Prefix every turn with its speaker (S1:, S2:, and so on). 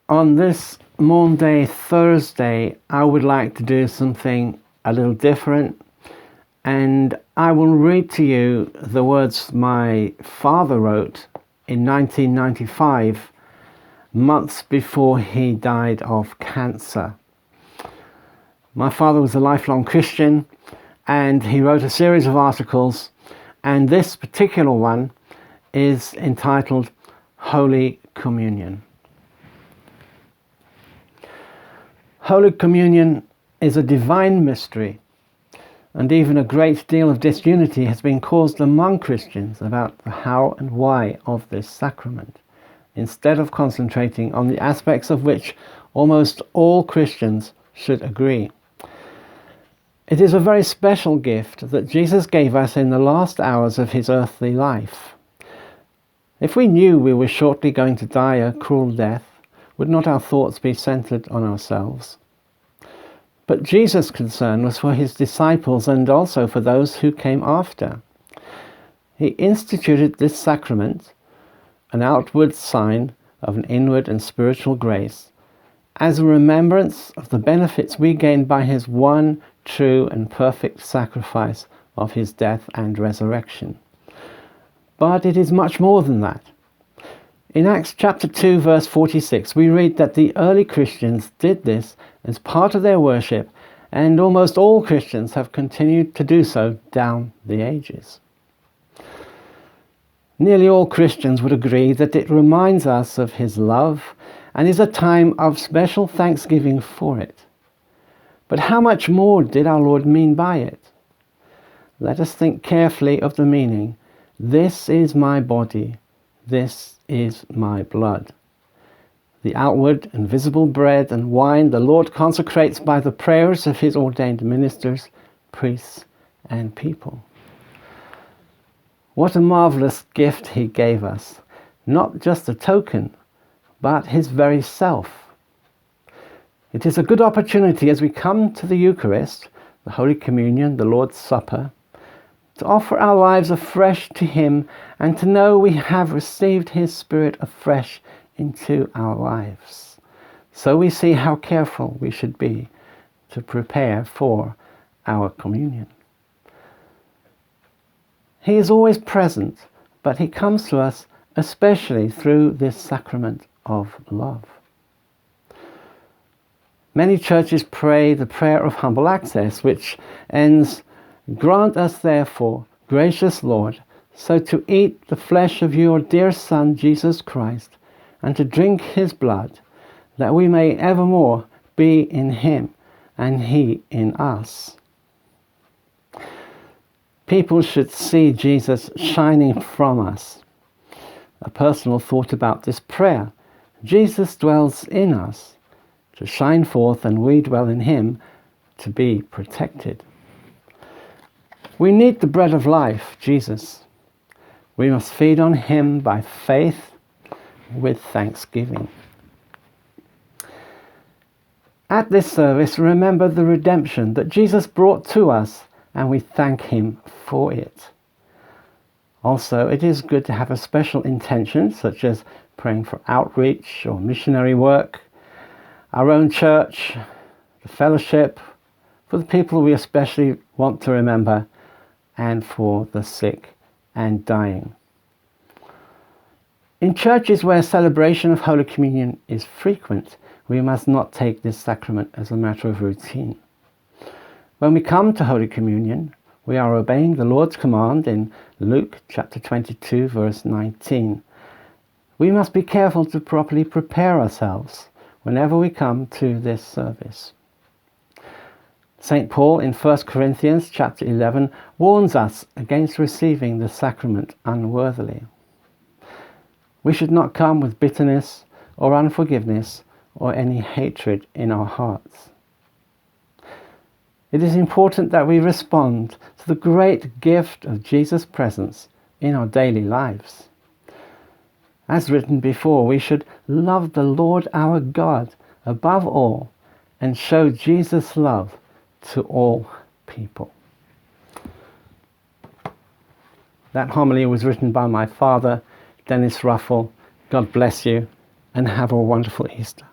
S1: On this Maundy Thursday, I would like to do something a little different, and I will read to you the words my father wrote in 1995, months before he died of cancer. My father was a lifelong Christian, and he wrote a series of articles, and this particular one is entitled Holy Communion. Holy Communion is a divine mystery, and even a great deal of disunity has been caused among Christians about the how and why of this sacrament, instead of concentrating on the aspects of which almost all Christians should agree. It is a very special gift that Jesus gave us in the last hours of his earthly life. If we knew we were shortly going to die a cruel death, would not our thoughts be centered on ourselves? But Jesus' concern was for his disciples and also for those who came after. He instituted this sacrament, an outward sign of an inward and spiritual grace, as a remembrance of the benefits we gained by his one true and perfect sacrifice of his death and resurrection. But it is much more than that. In Acts chapter 2 verse 46 we read that the early Christians did this as part of their worship, and almost all Christians have continued to do so down the ages. Nearly all Christians would agree that it reminds us of his love and is a time of special thanksgiving for it. But how much more did our Lord mean by it? Let us think carefully of the meaning. This is my body, this is my blood. The outward and visible bread and wine the Lord consecrates by the prayers of his ordained ministers, priests, and people. What a marvelous gift he gave us, not just a token, but his very self. It is a good opportunity as we come to the Eucharist, the Holy Communion, the Lord's Supper, to offer our lives afresh to him and to know we have received his Spirit afresh into our lives. So we see how careful we should be to prepare for our communion. He is always present, but he comes to us especially through this sacrament of love. Many churches pray the prayer of humble access, which ends, "Grant us therefore, gracious Lord, so to eat the flesh of your dear Son, Jesus Christ, and to drink his blood, that we may evermore be in him and he in us." People should see Jesus shining from us. A personal thought about this prayer: Jesus dwells in us to shine forth, and we dwell in him to be protected. We need the bread of life, Jesus. We must feed on him by faith with thanksgiving. At this service, remember the redemption that Jesus brought to us, and we thank him for it. Also, it is good to have a special intention, such as praying for outreach or missionary work, our own church, the fellowship, for the people we especially want to remember, and for the sick and dying. In churches where celebration of Holy Communion is frequent, we must not take this sacrament as a matter of routine. When we come to Holy Communion, we are obeying the Lord's command in Luke chapter 22 verse 19. We must be careful to properly prepare ourselves whenever we come to this service. St. Paul in 1 Corinthians chapter 11 warns us against receiving the sacrament unworthily. We should not come with bitterness or unforgiveness or any hatred in our hearts. It is important that we respond to the great gift of Jesus' presence in our daily lives. As written before, we should love the Lord our God above all and show Jesus' love to all people. That homily was written by my father, Denis Ruffle. God bless you and have a wonderful Easter.